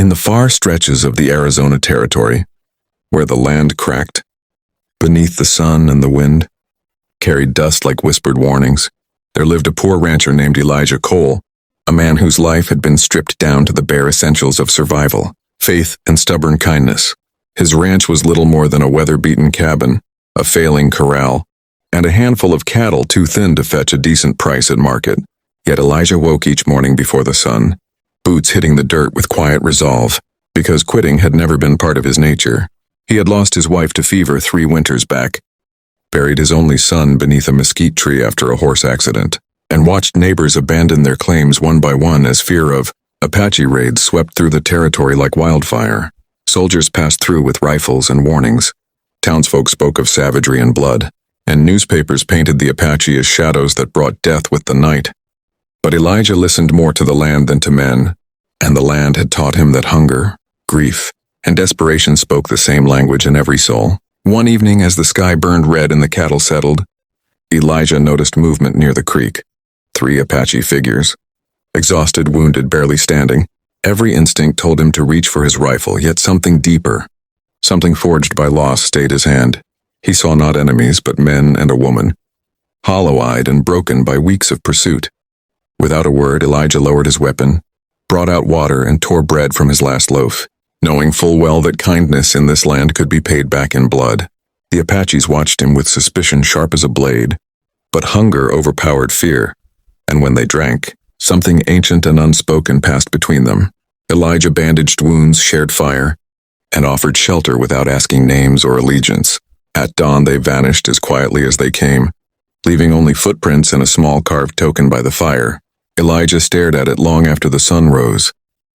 In the far stretches of the Arizona Territory, where the land cracked, beneath the sun and the wind, carried dust like whispered warnings, there lived a poor rancher named Elijah Cole, a man whose life had been stripped down to the bare essentials of survival, faith, and stubborn kindness. His ranch was little more than a weather-beaten cabin, a failing corral, and a handful of cattle too thin to fetch a decent price at market. Yet Elijah woke each morning before the sun, boots hitting the dirt with quiet resolve, because quitting had never been part of his nature. He had lost his wife to fever 3 winters back, buried his only son beneath a mesquite tree after a horse accident, and watched neighbors abandon their claims one by one as fear of Apache raids swept through the territory like wildfire. Soldiers passed through with rifles and warnings. Townsfolk spoke of savagery and blood, and newspapers painted the Apache as shadows that brought death with the night. But Elijah listened more to the land than to men, and the land had taught him that hunger, grief, and desperation spoke the same language in every soul. One evening, as the sky burned red and the cattle settled, Elijah noticed movement near the creek. 3 Apache figures, exhausted, wounded, barely standing. Every instinct told him to reach for his rifle, yet something deeper, something forged by loss, stayed his hand. He saw not enemies, but men and a woman, hollow-eyed and broken by weeks of pursuit. Without a word, Elijah lowered his weapon, brought out water, and tore bread from his last loaf, knowing full well that kindness in this land could be paid back in blood. The Apaches watched him with suspicion sharp as a blade, but hunger overpowered fear, and when they drank, something ancient and unspoken passed between them. Elijah bandaged wounds, shared fire, and offered shelter without asking names or allegiance. At dawn they vanished as quietly as they came, leaving only footprints and a small carved token by the fire. Elijah stared at it long after the sun rose,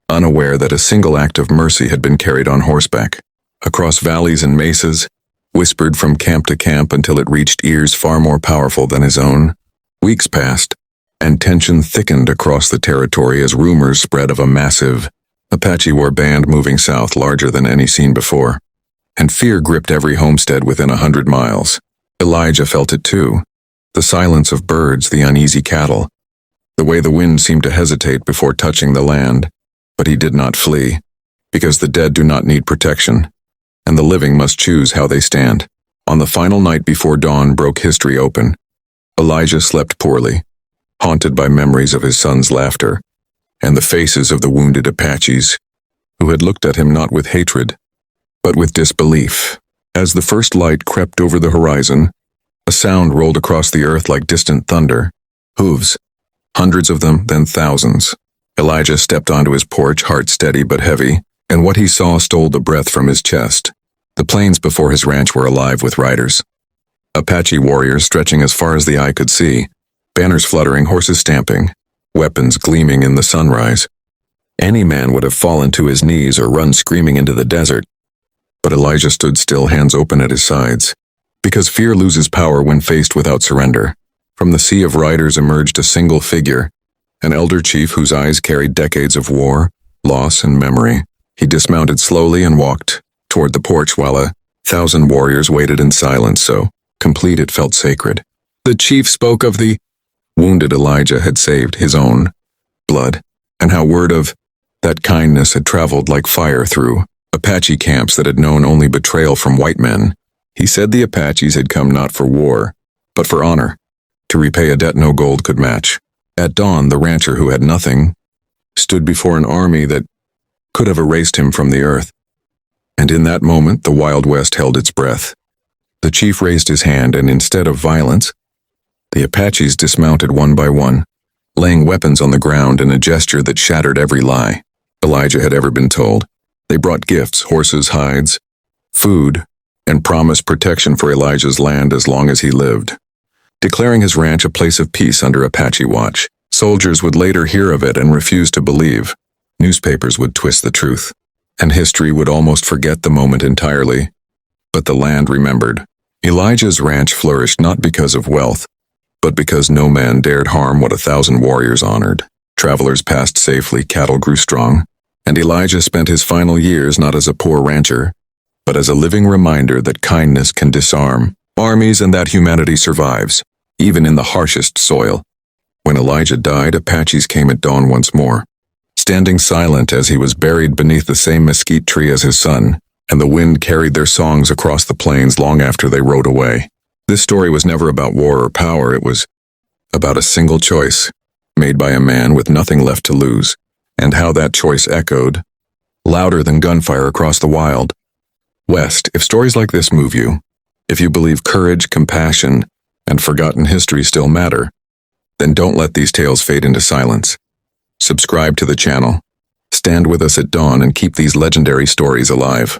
unaware that a single act of mercy had been carried on horseback, across valleys and mesas, whispered from camp to camp until it reached ears far more powerful than his own. Weeks passed, and tension thickened across the territory as rumors spread of a massive Apache war band moving south, larger than any seen before, and fear gripped every homestead within 100 miles. Elijah felt it too. The silence of birds, the uneasy cattle, the way the wind seemed to hesitate before touching the land. But he did not flee, because the dead do not need protection, and the living must choose how they stand. On the final night before dawn broke history open, Elijah slept poorly, haunted by memories of his son's laughter, and the faces of the wounded Apaches, who had looked at him not with hatred, but with disbelief. As the first light crept over the horizon, a sound rolled across the earth like distant thunder. Hooves, hundreds of them, then thousands. Elijah stepped onto his porch, heart steady but heavy, and what he saw stole the breath from his chest. The plains before his ranch were alive with riders. Apache warriors stretching as far as the eye could see, banners fluttering, horses stamping, weapons gleaming in the sunrise. Any man would have fallen to his knees or run screaming into the desert. But Elijah stood still, hands open at his sides, because fear loses power when faced without surrender. From the sea of riders emerged a single figure, an elder chief whose eyes carried decades of war, loss, and memory. He dismounted slowly and walked toward the porch while 1,000 warriors waited in silence, so complete it felt sacred. The chief spoke of the wounded Elijah had saved his own blood, and how word of that kindness had traveled like fire through Apache camps that had known only betrayal from white men. He said the Apaches had come not for war, but for honor, to repay a debt no gold could match. At dawn, the rancher who had nothing stood before an army that could have erased him from the earth. And in that moment, the Wild West held its breath. The chief raised his hand, and instead of violence, the Apaches dismounted one by one, laying weapons on the ground in a gesture that shattered every lie Elijah had ever been told. They brought gifts, horses, hides, food, and promised protection for Elijah's land as long as he lived, declaring his ranch a place of peace under Apache watch. Soldiers would later hear of it and refuse to believe. Newspapers would twist the truth, and history would almost forget the moment entirely. But the land remembered. Elijah's ranch flourished not because of wealth, but because no man dared harm what 1,000 warriors honored. Travelers passed safely, cattle grew strong, and Elijah spent his final years not as a poor rancher, but as a living reminder that kindness can disarm armies and that humanity survives, even in the harshest soil. When Elijah died, Apaches came at dawn once more, standing silent as he was buried beneath the same mesquite tree as his son, and the wind carried their songs across the plains long after they rode away. This story was never about war or power. It was about a single choice, made by a man with nothing left to lose, and how that choice echoed, louder than gunfire across the wild. West, if stories like this move you, if you believe courage, compassion, and forgotten history still matter, then don't let these tales fade into silence. Subscribe to the channel, stand with us at dawn, and keep these legendary stories alive.